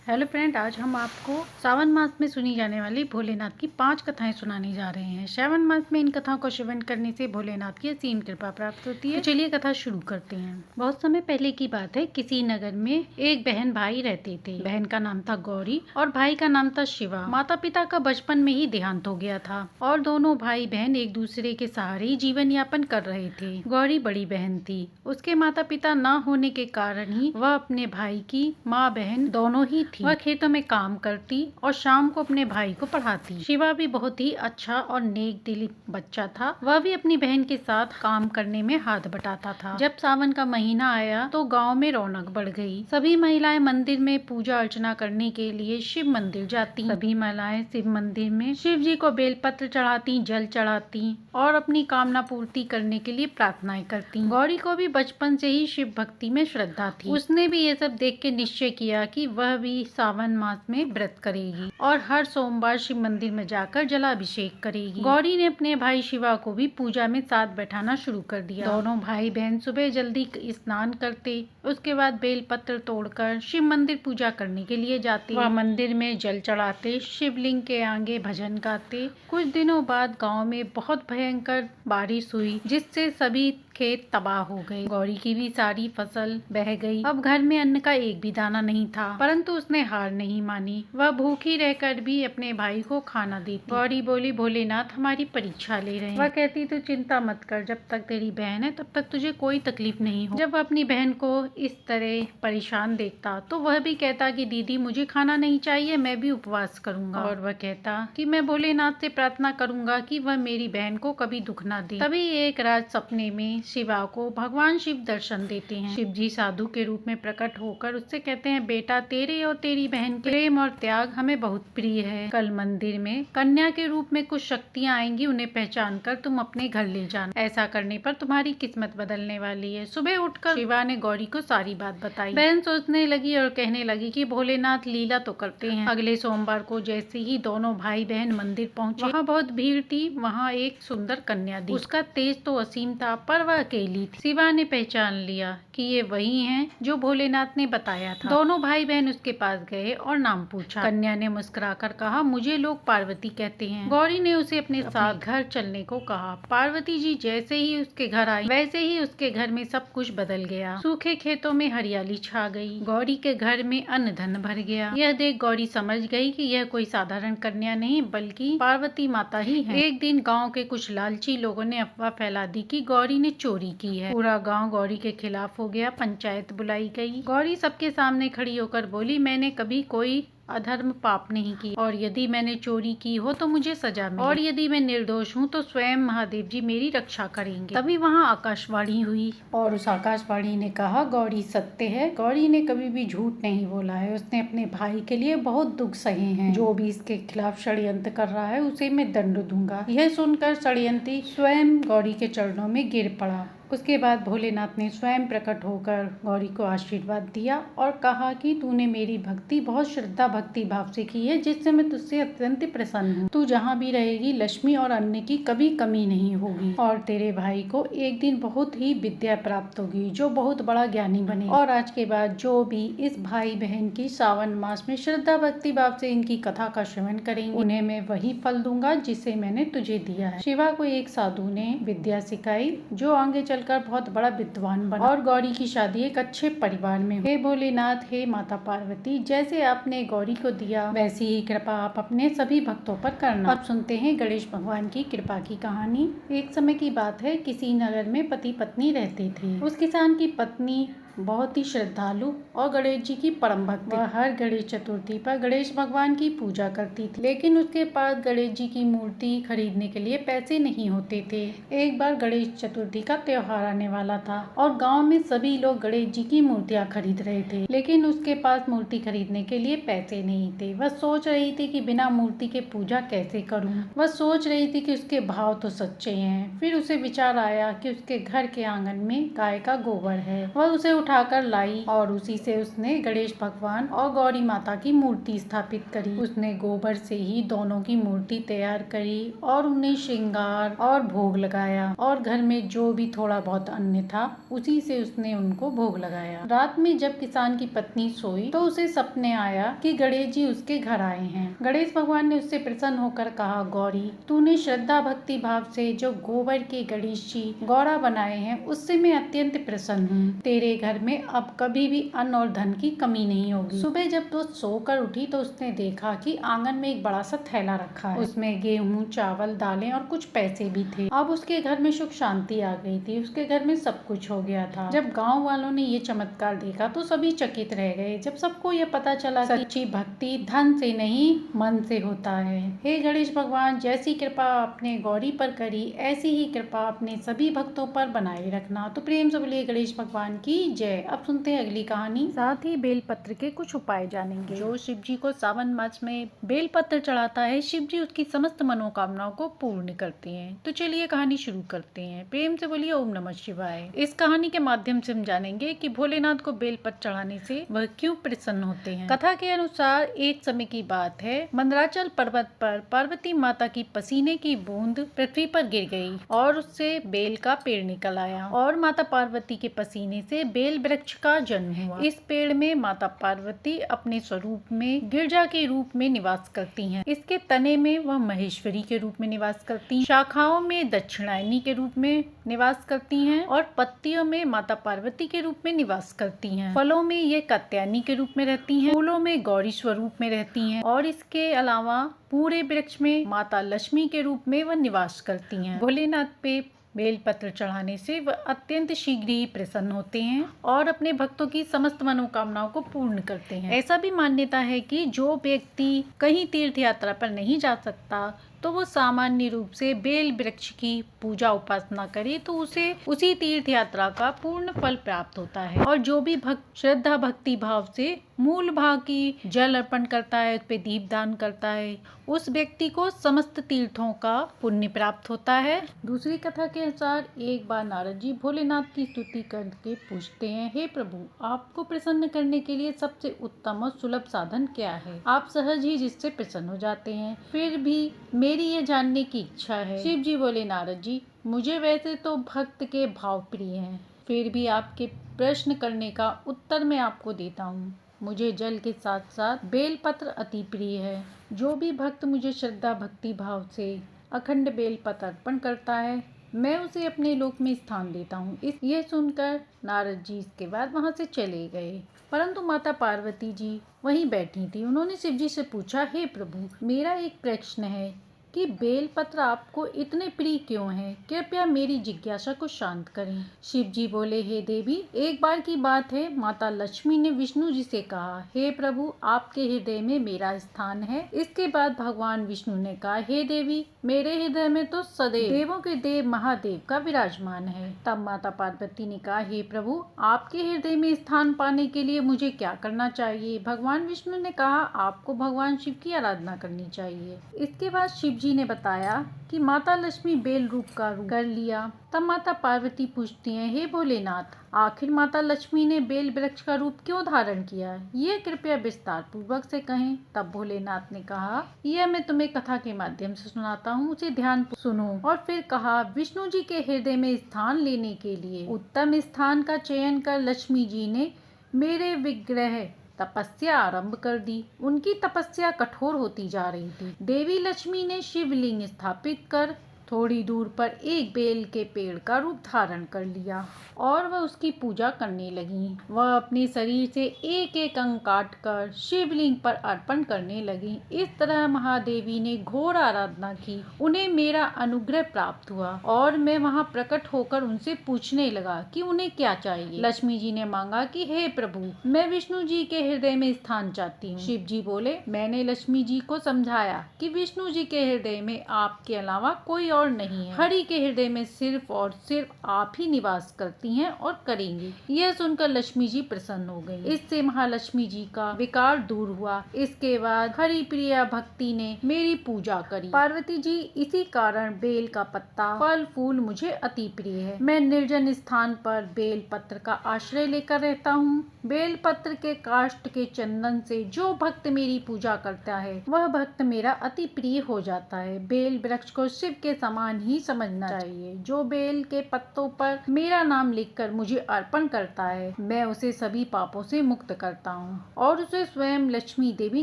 Hello friend, आज हम आपको सावन मास में सुनी जाने वाली भोलेनाथ की 5 कथाएं सुनाने जा रहे हैं। श्रावण मास में इन कथाओं को श्रवण करने से भोलेनाथ की असीम कृपा प्राप्त होती है। तो चलिए कथा शुरू करते हैं। बहुत समय पहले की बात है। किसी नगर में एक बहन भाई रहते थे। बहन का नाम था गौरी और भाई का नाम था शिवा। माता पिता का बचपन में ही देहांत हो गया था और दोनों भाई बहन एक दूसरे के सहारे ही जीवन यापन कर रहे थे। गौरी बड़ी बहन थी। उसके माता पिता न होने के कारण ही वह अपने भाई की माँ बहन दोनों ही थी। वह खेतों में काम करती और शाम को अपने भाई को पढ़ाती। शिवा भी बहुत ही अच्छा और नेक दिली बच्चा था। वह भी अपनी बहन के साथ काम करने में हाथ बटाता था। जब सावन का महीना आया तो गांव में रौनक बढ़ गई। सभी महिलाएं मंदिर में पूजा अर्चना करने के लिए शिव मंदिर जाती। सभी महिलाएं शिव मंदिर में शिव जी को बेलपत्र चढ़ाती, जल चढ़ाती और अपनी कामना पूर्ति करने के लिए प्रार्थनाएं करती। गौरी को भी बचपन से ही शिव भक्ति में श्रद्धा थी। उसने भी ये सब देख के निश्चय किया कि वह भी सावन मास में व्रत करेगी और हर सोमवार शिव मंदिर में जाकर जलाभिषेक करेगी। गौरी ने अपने भाई शिवा को भी पूजा में साथ बैठाना शुरू कर दिया। दोनों भाई बहन सुबह जल्दी स्नान करते, उसके बाद बेल पत्र तोड़कर शिव मंदिर पूजा करने के लिए जाते। वह मंदिर में जल चढ़ाते, शिवलिंग के आगे भजन गाते। कुछ दिनों बाद गाँव में बहुत भयंकर बारिश हुई जिससे सभी खेत तबाह हो गए। गौरी की भी सारी फसल बह गई। अब घर में अन्न का एक भी दाना नहीं था, परंतु उसने हार नहीं मानी। वह भूखी रहकर भी अपने भाई को खाना देती। गौरी बोली, भोलेनाथ हमारी परीक्षा ले रहे हैं। वह कहती, तू चिंता मत कर, जब तक तेरी बहन है तब तक तुझे कोई तकलीफ नहीं हो। जब वह अपनी बहन को इस तरह परेशान देखता तो वह भी कहता कि दीदी मुझे खाना नहीं चाहिए, मैं भी उपवास करूंगा। और वह कहता कि मैं भोलेनाथ से प्रार्थना करूंगा कि वह मेरी बहन को कभी दुख ना दे। तभी एक रात सपने में शिवा को भगवान शिव दर्शन देते हैं। शिव जी साधु के रूप में प्रकट होकर उससे कहते हैं, बेटा तेरे और तेरी बहन के प्रेम और त्याग हमें बहुत प्रिय है। कल मंदिर में कन्या के रूप में कुछ शक्तियाँ आएंगी, उन्हें पहचान कर तुम अपने घर ले जाना। ऐसा करने पर तुम्हारी किस्मत बदलने वाली है। सुबह उठकर शिवा ने गौरी को सारी बात बताई। बहन सोचने लगी और कहने लगी कि भोलेनाथ लीला तो करते हैं। अगले सोमवार को जैसे ही दोनों भाई बहन मंदिर पहुंचे, वहाँ बहुत भीड़ थी। वहाँ एक सुंदर कन्या दिखी। उसका तेज तो असीम था पर वह अकेली थी। शिवा ने पहचान लिया कि ये वही हैं जो भोलेनाथ ने बताया था। दोनों भाई बहन उसके पास गए और नाम पूछा। कन्या ने मुस्कुराकर कहा, मुझे लोग पार्वती कहते हैं। गौरी ने उसे अपने साथ घर चलने को कहा। पार्वती जी जैसे ही उसके घर आई वैसे ही उसके घर में सब कुछ बदल गया। सूखे खेतों में हरियाली छा गई। गौरी के घर में अन्न धन भर गया। यह देख गौरी समझ गई कि यह कोई साधारण कन्या नहीं बल्कि पार्वती माता ही है। एक दिन गाँव के कुछ लालची लोगों ने अफवाह फैला दी कि गौरी ने चोरी की है। पूरा गांव गौरी के खिलाफ हो गया। पंचायत बुलाई गई। गौरी सबके सामने खड़ी होकर बोली, मैंने कभी कोई अधर्म पाप नहीं की और यदि मैंने चोरी की हो तो मुझे सजा मिले और यदि मैं निर्दोष हूँ तो स्वयं महादेव जी मेरी रक्षा करेंगे। तभी वहाँ आकाशवाणी हुई और उस आकाशवाणी ने कहा, गौरी सत्य है। गौरी ने कभी भी झूठ नहीं बोला है। उसने अपने भाई के लिए बहुत दुख सहे हैं। जो भी इसके खिलाफ षड्यंत्र कर रहा है उसे मैं दंड दूंगा। यह सुनकर षड्यंत्री स्वयं गौरी के चरणों में गिर पड़ा। उसके बाद भोलेनाथ ने स्वयं प्रकट होकर गौरी को आशीर्वाद दिया और कहा कि तूने मेरी भक्ति बहुत श्रद्धा भक्ति भाव से की है, जिससे मैं तुझसे अत्यंत प्रसन्न हूँ। तू जहाँ भी रहेगी लक्ष्मी और अन्न की कभी कमी नहीं होगी और तेरे भाई को एक दिन बहुत ही विद्या प्राप्त होगी जो बहुत बड़ा ज्ञानी बने। और आज के बाद जो भी इस भाई बहन की सावन मास में श्रद्धा भक्ति भाव से इनकी कथा का श्रवण करेंगे उन्हें मैं वही फल दूंगा जिसे मैंने तुझे दिया है। शिवा को एक साधु ने विद्या सिखाई जो आगे चल कर बहुत बड़ा विद्वान बना और गौरी की शादी एक अच्छे परिवार में हुई। हे भोलेनाथ, हे माता पार्वती, जैसे आपने गौरी को दिया वैसी ही कृपा आप अपने सभी भक्तों पर करना। अब सुनते हैं गणेश भगवान की कृपा की कहानी। एक समय की बात है, किसी नगर में पति पत्नी रहते थे। उस किसान की पत्नी बहुत ही श्रद्धालु और गणेश जी की परम भक्त। वह हर गणेश चतुर्थी पर गणेश भगवान की पूजा करती थी, लेकिन उसके पास गणेश जी की मूर्ति खरीदने के लिए पैसे नहीं होते थे। एक बार गणेश चतुर्थी का त्योहार आने वाला था और गांव में सभी लोग गणेश जी की मूर्तियां खरीद रहे थे, लेकिन उसके पास मूर्ति खरीदने के लिए पैसे नहीं थे। वह सोच रही थी कि बिना मूर्ति के पूजा कैसे करूं। वह सोच रही थी कि उसके भाव तो सच्चे हैं। फिर उसे विचार आया कि उसके घर के आंगन में गाय का गोबर है। वह उसे उठाकर लाई और उसी से उसने गणेश भगवान और गौरी माता की मूर्ति स्थापित करी। उसने गोबर से ही दोनों की मूर्ति तैयार करी और उन्हें श्रृंगार और भोग लगाया और घर में जो भी थोड़ा बहुत अन्न था उसी से उसने उनको भोग लगाया। रात में जब किसान की पत्नी सोई तो उसे सपने आया कि गणेश जी उसके घर आए हैं। गणेश भगवान ने उससे प्रसन्न होकर कहा, गौरी, तूने श्रद्धा भक्ति भाव से जो गोबर के गणेश जी गौरा बनाए हैं उससे मैं अत्यंत प्रसन्न हूँ। तेरे घर में अब कभी भी अन्न और धन की कमी नहीं होगी। सुबह जब वो सोकर उठी तो उसने देखा कि आंगन में एक बड़ा सा थैला रखा है। उसमें गेहूं, चावल, दालें और कुछ पैसे भी थे। अब उसके घर में सुख शांति आ गई थी। उसके घर में सब कुछ हो गया था। जब गांव वालों ने ये चमत्कार देखा तो सभी चकित रह गए। जब सबको ये पता चला कि सच्ची भक्ति धन से नहीं मन से होता है। हे गणेश भगवान, जैसी कृपा आपने गौरी पर करी ऐसी ही कृपा अपने सभी भक्तों पर बनाए रखना। तो प्रेम से बोलिए गणेश भगवान की जय। अब सुनते हैं अगली कहानी। साथ ही बेलपत्र के कुछ उपाय जानेंगे। जो शिव जी को सावन मास में बेलपत्र चढ़ाता है, शिव जी उसकी समस्त मनोकामनाओं को पूर्ण करते हैं। तो चलिए कहानी शुरू करते हैं। प्रेम से बोलिए ओम नमः शिवाय। इस कहानी के माध्यम से हम जानेंगे कि भोलेनाथ को बेलपत्र चढ़ाने से वह क्यों प्रसन्न होते हैं। कथा के अनुसार एक समय की बात है, मंदराचल पर्वत पर पार्वती माता की पसीने की बूंद पृथ्वी पर गिर गई और उससे बेल का पेड़ निकल आया और माता पार्वती के पसीने से बेल वृक्ष का जन्म हुआ। इस पेड़ में माता पार्वती अपने स्वरूप में गिरजा के रूप में निवास करती हैं। इसके तने में वह महेश्वरी के रूप में निवास करती हैं, शाखाओं में दक्षिणायनी के रूप में निवास करती हैं और पत्तियों में माता पार्वती के रूप में निवास करती हैं। फलों में ये कात्यायनी के रूप में रहती हैं, फूलों में गौरी स्वरूप में रहती हैं और इसके अलावा पूरे वृक्ष में माता लक्ष्मी के रूप में वह निवास करती हैं। भोलेनाथ पे बेलपत्र चढ़ाने से वह अत्यंत शीघ्र ही प्रसन्न होते हैं और अपने भक्तों की समस्त मनोकामनाओं को पूर्ण करते हैं। ऐसा भी मान्यता है कि जो व्यक्ति कहीं तीर्थ यात्रा पर नहीं जा सकता तो वो सामान्य रूप से बेल वृक्ष की पूजा उपासना करे तो उसे उसी तीर्थ यात्रा का पूर्ण फल प्राप्त होता है। और जो भी भक्त श्रद्धा भक्ति भाव से मूल भाग की जल अर्पण करता है, उस पे दीप दान करता है, उस व्यक्ति को समस्त तीर्थों का पुण्य प्राप्त होता है। दूसरी कथा के अनुसार एक बार नारद जी भोलेनाथ की स्तुति करके पूछते हैं, हे प्रभु, आपको प्रसन्न करने के लिए सबसे उत्तम और सुलभ साधन क्या है? आप सहज ही जिससे प्रसन्न हो जाते हैं। फिर भी मेरी ये जानने की इच्छा है। शिव जी बोले, नारद जी, मुझे वैसे तो भक्त के भाव प्रिय हैं, फिर भी आपके प्रश्न करने का उत्तर मैं आपको देता हूँ। मुझे जल के साथ साथ बेलपत्र अति प्रिय है। जो भी भक्त मुझे श्रद्धा भक्ति भाव से अखंड बेलपत्र अर्पण करता है, मैं उसे अपने लोक में स्थान देता हूँ। ये सुनकर नारद जी इसके बाद वहाँ से चले गए, परंतु माता पार्वती जी वहीं बैठी थी। उन्होंने शिव जी से पूछा, हे प्रभु, मेरा एक प्रश्न है कि बेलपत्र आपको इतने प्रिय क्यों है? कृपया मेरी जिज्ञासा को शांत करें। शिव जी बोले, हे देवी, एक बार की बात है, माता लक्ष्मी ने विष्णु जी से कहा, हे प्रभु, आपके हृदय में मेरा स्थान है। इसके बाद भगवान विष्णु ने कहा, हे देवी, मेरे हृदय में तो सदैव देवों के देव महादेव का विराजमान है। तब माता पार्वती ने कहा, हे प्रभु, आपके हृदय में स्थान पाने के लिए मुझे क्या करना चाहिए? भगवान विष्णु ने कहा, आपको भगवान शिव की आराधना करनी चाहिए। इसके बाद शिव जी ने बताया कि माता लक्ष्मी बेल रूप का रूप कर लिया। तब माता पार्वती पूछती हैं, हे भोलेनाथ, आखिर माता लक्ष्मी ने बेल वृक्ष का रूप क्यों धारण किया? ये कृपया विस्तार पूर्वक से कहें। तब भोलेनाथ ने कहा, यह मैं तुम्हें कथा के माध्यम से सुनाता हूँ, उसे ध्यान सुनो। और फिर कहा, विष्णु जी के हृदय में स्थान लेने के लिए उत्तम स्थान का चयन कर लक्ष्मी जी ने मेरे विग्रह तपस्या आरंभ कर दी। उनकी तपस्या कठोर होती जा रही थी। देवी लक्ष्मी ने शिवलिंग स्थापित कर थोड़ी दूर पर एक बेल के पेड़ का रूप धारण कर लिया और वह उसकी पूजा करने लगी। वह अपने शरीर से एक एक अंग काट कर शिवलिंग पर अर्पण करने लगी। इस तरह महादेवी ने घोर आराधना की। उन्हें मेरा अनुग्रह प्राप्त हुआ और मैं वहां प्रकट होकर उनसे पूछने लगा कि उन्हें क्या चाहिए। लक्ष्मी जी ने मांगा कि हे प्रभु, मैं विष्णु जी के हृदय में स्थान चाहती हूँ। शिव जी बोले, मैंने लक्ष्मी जी को समझाया कि विष्णु जी के हृदय में आपके अलावा कोई और नहीं है। हरि के हृदय में सिर्फ और सिर्फ आप ही निवास करती हैं और करेंगी। यह सुनकर लक्ष्मी जी प्रसन्न हो गई। इससे महालक्ष्मी जी का विकार दूर हुआ। इसके बाद हरि प्रिया भक्ति ने मेरी पूजा करी। पार्वती जी, इसी कारण बेल का पत्ता, फल फूल मुझे अति प्रिय है। मैं निर्जन स्थान पर बेल पत्र का आश्रय लेकर रहता हूँ। बेल पत्र के काष्ठ के चंदन से जो भक्त मेरी पूजा करता है वह भक्त मेरा अति प्रिय हो जाता है। बेल वृक्ष को शिव के समान ही समझना चाहिए। जो बेल के पत्तों पर मेरा नाम लिखकर मुझे अर्पण करता है मैं उसे सभी पापों से मुक्त करता हूँ और उसे स्वयं लक्ष्मी देवी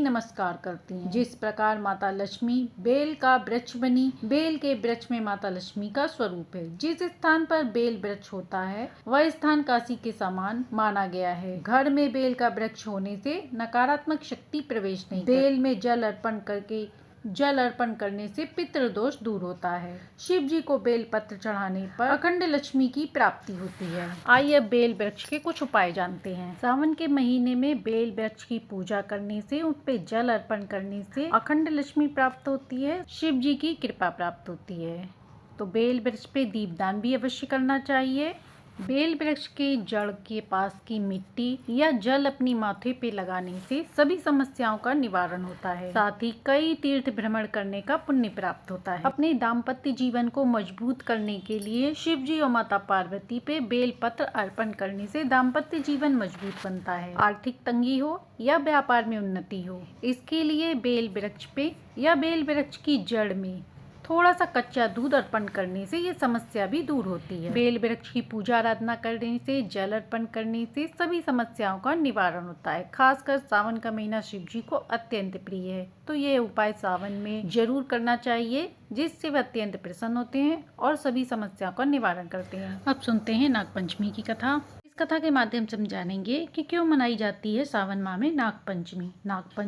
नमस्कार करती हैं। जिस प्रकार माता लक्ष्मी बेल का वृक्ष बनी, बेल के वृक्ष में माता लक्ष्मी का स्वरूप है। जिस स्थान पर बेल वृक्ष होता है वह स्थान काशी के समान माना गया है। घर में बेल का वृक्ष होने से नकारात्मक शक्ति प्रवेश नहीं। बेल में जल अर्पण करने से पितृदोष दूर होता है। शिव जी को बेल पत्र चढ़ाने पर अखंड लक्ष्मी की प्राप्ति होती है। आइए अब बेल वृक्ष के कुछ उपाय जानते हैं। सावन के महीने में बेल वृक्ष की पूजा करने से, उस पे जल अर्पण करने से अखंड लक्ष्मी प्राप्त होती है, शिव जी की कृपा प्राप्त होती है। तो बेल वृक्ष पे दीपदान भी अवश्य करना चाहिए। बेल वृक्ष के जड़ के पास की मिट्टी या जल अपनी माथे पे लगाने से सभी समस्याओं का निवारण होता है। साथ ही कई तीर्थ भ्रमण करने का पुण्य प्राप्त होता है। अपने दाम्पत्य जीवन को मजबूत करने के लिए शिव जी और माता पार्वती पे बेल पत्र अर्पण करने से दाम्पत्य जीवन मजबूत बनता है। आर्थिक तंगी हो या व्यापार में उन्नति हो, इसके लिए बेल वृक्ष पे या बेल वृक्ष की जड़ में थोड़ा सा कच्चा दूध अर्पण करने से ये समस्या भी दूर होती है। बेल वृक्ष की पूजा आराधना करने से, जल अर्पण करने से सभी समस्याओं का निवारण होता है। खासकर सावन का महीना शिव जी को अत्यंत प्रिय है, तो ये उपाय सावन में जरूर करना चाहिए, जिससे वे अत्यंत प्रसन्न होते हैं और सभी समस्याओं का निवारण करते हैं। अब सुनते हैं नागपंचमी की कथा। कथा के माध्यम से हम जानेंगे कि क्यों मनाई जाती है सावन माह में नागपंचमी,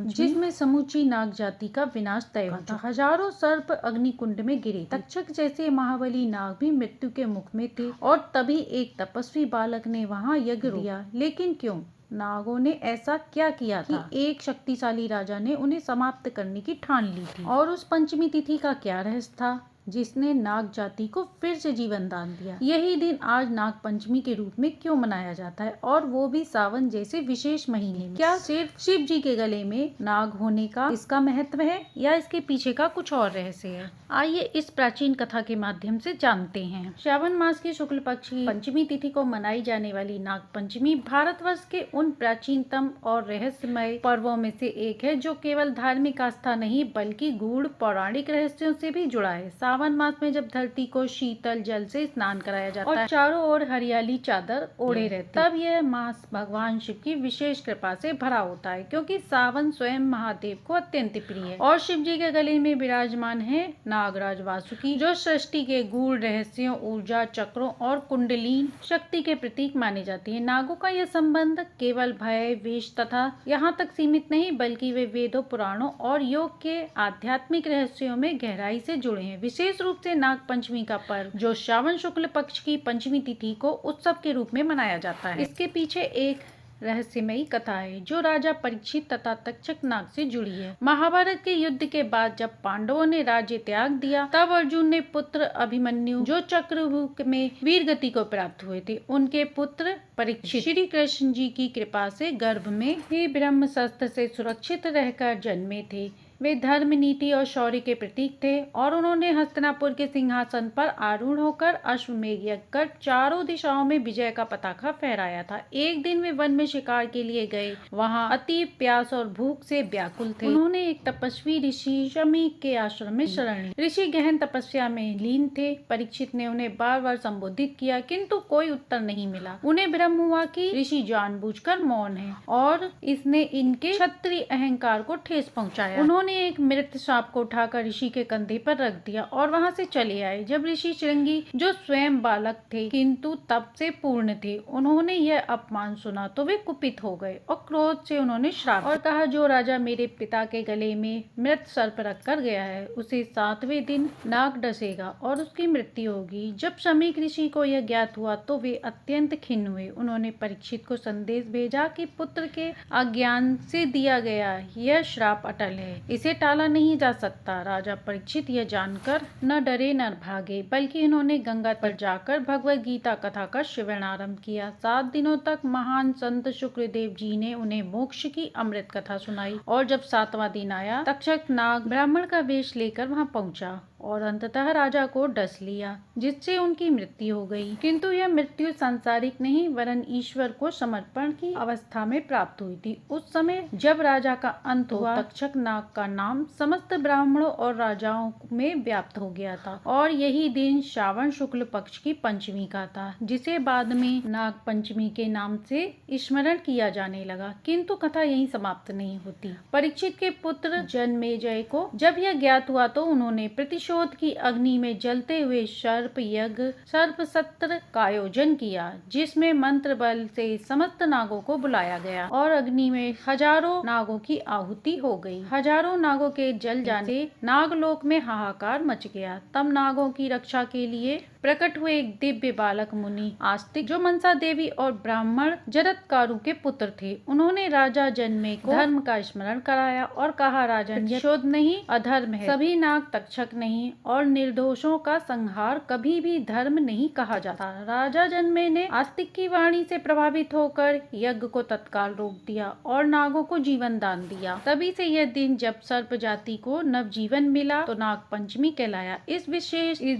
जिसमें समूची नाग जाति का विनाश तय होता। हजारों सर्प अग्निकुंड में गिरे। तक्षक जैसे महाबली नाग भी मृत्यु के मुख में थे और तभी एक तपस्वी बालक ने वहां यज्ञ दिया। लेकिन क्यों? नागों ने ऐसा क्या किया था कि एक शक्तिशाली राजा ने उन्हें समाप्त करने की ठान ली थी? और उस पंचमी तिथि का क्या रहस्य था जिसने नाग जाति को फिर से जीवन दान दिया? यही दिन आज नाग पंचमी के रूप में क्यों मनाया जाता है, और वो भी सावन जैसे विशेष महीने में? क्या सिर्फ शिव जी के गले में नाग होने का इसका महत्व है या इसके पीछे का कुछ और रहस्य है? आइए इस प्राचीन कथा के माध्यम से जानते हैं। श्रावण मास की शुक्ल पक्ष की पंचमी तिथि को मनाई जाने वाली नाग पंचमी भारतवर्ष के उन प्राचीनतम और रहस्यमय पर्वों में से एक है जो केवल धार्मिक आस्था नहीं बल्कि गूढ़ पौराणिक रहस्यों से भी जुड़ा है। सावन मास में जब धरती को शीतल जल से स्नान कराया जाता है और चारों ओर हरियाली चादर ओढ़े रहती है, तब यह मास भगवान शिव की विशेष कृपा से भरा होता है, क्योंकि सावन स्वयं महादेव को अत्यंत प्रिय है। और शिव जी के गले में विराजमान है नागराज वासुकी, जो सृष्टि के गूढ़ रहस्यों, ऊर्जा चक्रों और कुंडलीन शक्ति के प्रतीक माने जाती है। नागों का यह संबंध केवल भय, विष तथा यहाँ तक सीमित नहीं बल्कि वे वेदों, पुराणों और योग के आध्यात्मिक रहस्यों में गहराई से जुड़े हैं। विशेष रूप से नाग पंचमी का पर्व, जो श्रावण शुक्ल पक्ष की पंचमी तिथि को उत्सव के रूप में मनाया जाता है, इसके पीछे एक रहस्यमयी कथा है जो राजा परीक्षित तथा तक्षक नाग से जुड़ी है। महाभारत के युद्ध के बाद जब पांडवों ने राज्य त्याग दिया, तब अर्जुन ने पुत्र अभिमन्यु, जो चक्रव्यूह में वीर गति को प्राप्त हुए थे, उनके पुत्र परीक्षित श्री कृष्ण जी की कृपा से गर्भ में ही ब्रह्मास्त्र से सुरक्षित रहकर जन्मे थे। वे धर्म, नीति और शौर्य के प्रतीक थे और उन्होंने हस्तिनापुर के सिंहासन पर आरूढ़ होकर अश्वमेध यज्ञ कर चारों दिशाओं में विजय का पताका फहराया था। एक दिन वे वन में शिकार के लिए गए। वहां अति प्यास और भूख से व्याकुल थे। उन्होंने एक तपस्वी ऋषि शमीक के आश्रम में शरण ली। ऋषि गहन तपस्या में लीन थे। परीक्षित ने उन्हें बार बार संबोधित किया, किंतु कोई उत्तर नहीं मिला। उन्हें भ्रम हुआ कि ऋषि जानबूझकर मौन है और इसने इनके क्षत्रिय अहंकार को ठेस पहुँचाया। उन्होंने एक मृत सांप को उठाकर ऋषि के कंधे पर रख दिया और वहां से चले आए। जब ऋषि श्रृंगी, जो स्वयं बालक थे किंतु तप से पूर्ण थे, उन्होंने यह अपमान सुना तो वे कुपित हो गए और क्रोध से उन्होंने श्राप और कहा, जो राजा मेरे पिता के गले में मृत सर्प रख कर गया है उसे 7वें दिन नाग डसेगा और उसकी मृत्यु होगी। जब शमीक ऋषि को यह ज्ञात हुआ तो वे अत्यंत खिन्न हुए। उन्होंने परीक्षित को संदेश भेजा कि पुत्र के अज्ञान से दिया गया यह श्राप अटल है, इसे टाला नहीं जा सकता। राजा परीक्षित यह जानकर न डरे न भागे, बल्कि इन्होंने गंगा पर जाकर भगवत गीता कथा का श्रवण आरंभ किया। 7 दिनों तक महान संत शुक्रदेव जी ने उन्हें मोक्ष की अमृत कथा सुनाई और जब 7वां दिन आया, तक्षक नाग ब्राह्मण का वेश लेकर वहां पहुंचा और अंततः राजा को डस लिया, जिससे उनकी मृत्यु हो गई। किंतु यह मृत्यु सांसारिक नहीं वरन ईश्वर को समर्पण की अवस्था में प्राप्त हुई थी। उस समय जब राजा का अंत हुआ, तक्षक नाग का नाम समस्त ब्राह्मणों और राजाओं में व्याप्त हो गया था और यही दिन श्रावण शुक्ल पक्ष की पंचमी का था, जिसे बाद में नाग पंचमी के नाम से स्मरण किया जाने लगा। किंतु कथा यहीं समाप्त नहीं होती। परीक्षित के पुत्र जन्मेजय को जब यह ज्ञात हुआ तो उन्होंने प्रतिशोध की अग्नि में जलते हुए सर्प यज्ञ सर्प सत्र का आयोजन किया, जिसमें मंत्र बल से समस्त नागों को बुलाया गया और अग्नि में हजारों नागों की आहुति हो गई। हजारों नागों के जल जाने से नागलोक में हाहाकार मच गया। तब नागों की रक्षा के लिए प्रकट हुए एक दिव्य बालक मुनि आस्तिक, जो मनसा देवी और ब्राह्मण जरत्कारु के पुत्र थे। उन्होंने राजा जन्मे को धर्म का स्मरण कराया और कहा, राजन, यह शोध नहीं अधर्म है। सभी नाग तक्षक नहीं और निर्दोषों का संहार कभी भी धर्म नहीं कहा जाता। राजा जन्मे ने आस्तिक की वाणी से प्रभावित होकर यज्ञ को तत्काल रोक दिया और नागों को जीवन दान दिया। तभी से यह दिन जब सर्प जाति को नवजीवन मिला तो नाग पंचमी कहलाया। इस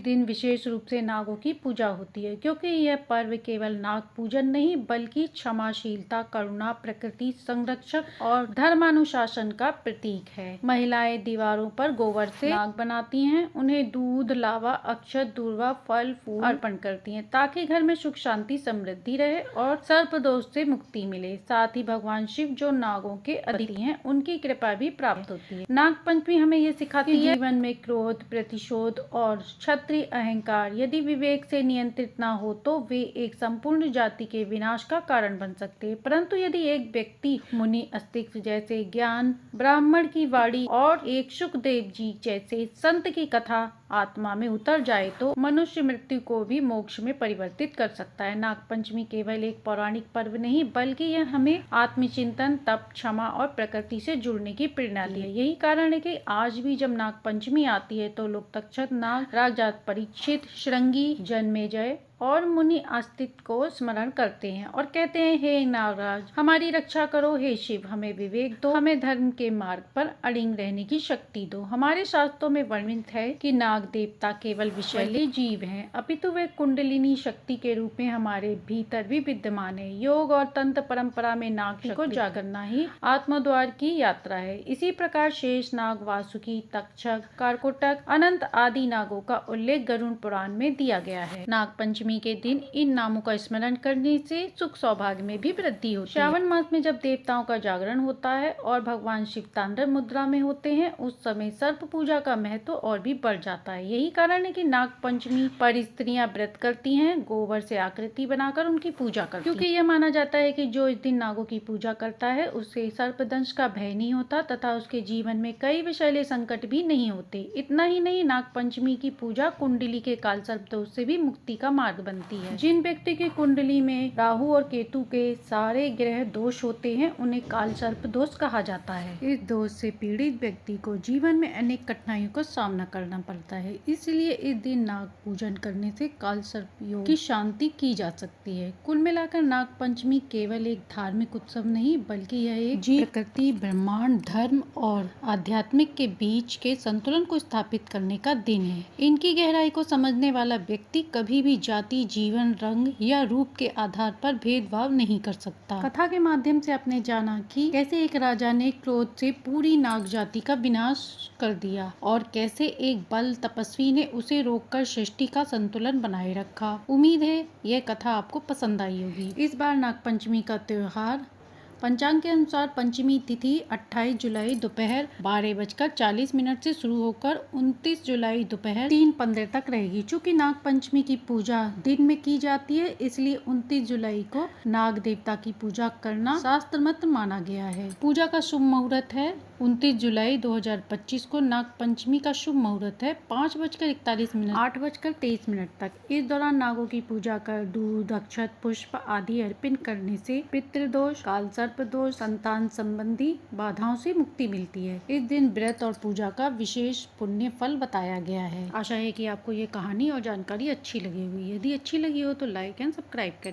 दिन विशेष रूप से नागों की पूजा होती है, क्योंकि यह पर्व केवल नाग पूजन नहीं बल्कि क्षमाशीलता, करुणा, प्रकृति संरक्षक और धर्मानुशासन का प्रतीक है। महिलाएं दीवारों पर गोबर से नाग बनाती हैं, उन्हें दूध, लावा, अक्षत, दूर्वा, फल, फूल अर्पण करती हैं, ताकि घर में सुख शांति समृद्धि रहे और सर्प दोष से मुक्ति मिले। साथ ही भगवान शिव, जो नागों के अतिथि हैं, उनकी कृपा भी प्राप्त होती है। नाग पंचमी हमें ये सिखाती है जीवन में क्रोध, प्रतिशोध और क्षत्रिय अहंकार यदि विवेक से नियंत्रित ना हो तो वे एक संपूर्ण जाति के विनाश का कारण बन सकते हैं। परंतु यदि एक व्यक्ति मुनि अस्तिक जैसे ज्ञान, ब्राह्मण की वाणी और एक सुखदेव जी जैसे संत की कथा आत्मा में उतर जाए तो मनुष्य मृत्यु को भी मोक्ष में परिवर्तित कर सकता है। नाग पंचमी केवल एक पौराणिक पर्व नहीं बल्कि यह हमें आत्मचिंतन, तप, क्षमा और प्रकृति से जुड़ने की प्रेरणा दी है। यही कारण है कि आज भी जब नाग पंचमी आती है तो लोग तक्षक नाग, राजा परीक्षित, श्रृंगी, जन्मेजय और मुनि आस्तिक को स्मरण करते हैं और कहते हैं, हे नागराज, हमारी रक्षा करो, हे शिव, हमें विवेक दो, हमें धर्म के मार्ग पर अड़िग रहने की शक्ति दो। हमारे शास्त्रों में वर्णित है कि नाग देवता केवल विषैले जीव हैं, अपितु वे कुंडलिनी शक्ति के रूप में हमारे भीतर भी विद्यमान है। योग और तंत्र परंपरा में नाग को जागरना ही आत्मद्वार की यात्रा है। इसी प्रकार शेष नाग, वासुकी, तक्षक, कारकोटक, अनंत आदि नागों का उल्लेख गरुड़ पुराण में दिया गया है। नाग पंचमी के दिन इन नामों का स्मरण करने से सुख सौभाग्य में भी वृद्धि होती है। श्रावण मास में जब देवताओं का जागरण होता है और भगवान शिव तांडव मुद्रा में होते हैं, उस समय सर्प पूजा का महत्व और भी बढ़ जाता है। यही कारण है कि नाग पंचमी पर स्त्रियां व्रत करती हैं, गोबर से आकृति बनाकर उनकी पूजा करती हैं, क्योंकि यह माना जाता है कि जो इस दिन नागों की पूजा करता है उसे सर्पदंश का भय नहीं होता तथा उसके जीवन में कई विषैले संकट भी नहीं होते। इतना ही नहीं, नाग पंचमी की पूजा कुंडली के काल सर्प दोष से भी मुक्ति का मार्ग बनती है। जिन व्यक्ति की कुंडली में राहु और केतु के सारे ग्रह दोष होते हैं उन्हें काल सर्प दोष कहा जाता है। इस दोष से पीड़ित व्यक्ति को जीवन में अनेक कठिनाइयों का सामना करना पड़ता है। इसलिए इस दिन नाग पूजन करने से काल सर्प योग की शांति की जा सकती है। कुल मिलाकर नाग पंचमी केवल एक धार्मिक उत्सव नहीं बल्कि यह एक प्रकृति, ब्रह्मांड, धर्म और आध्यात्मिक के बीच के संतुलन को स्थापित करने का दिन है। इनकी गहराई को समझने वाला व्यक्ति कभी भी जाति, जीवन, रंग या रूप के आधार पर भेदभाव नहीं कर सकता। कथा के माध्यम से आपने जाना कि कैसे एक राजा ने क्रोध से पूरी नाग जाति का विनाश कर दिया और कैसे एक बल तपस्वी ने उसे रोककर सृष्टि का संतुलन बनाए रखा। उम्मीद है यह कथा आपको पसंद आई होगी। इस बार नाग पंचमी का त्योहार पंचांग के अनुसार पंचमी तिथि 28 जुलाई दोपहर 12:40 से शुरू होकर 29 जुलाई दोपहर 3:15 तक रहेगी। चूँकि नाग पंचमी की पूजा दिन में की जाती है, इसलिए 29 जुलाई को नाग देवता की पूजा करना शास्त्र मत माना गया है। पूजा का शुभ मुहूर्त है 29 जुलाई 2025 को नाग पंचमी का शुभ मुहूर्त है 5:41 8:23 तक। इस दौरान नागों की पूजा कर दूध, अक्षत, पुष्प आदि अर्पण करने से पितृदोष, काल सर्प दोष, संतान संबंधी बाधाओं से मुक्ति मिलती है। इस दिन व्रत और पूजा का विशेष पुण्य फल बताया गया है। आशा है कि आपको ये कहानी और जानकारी अच्छी लगी होगी। यदि अच्छी लगी हो तो लाइक एंड सब्सक्राइब करें।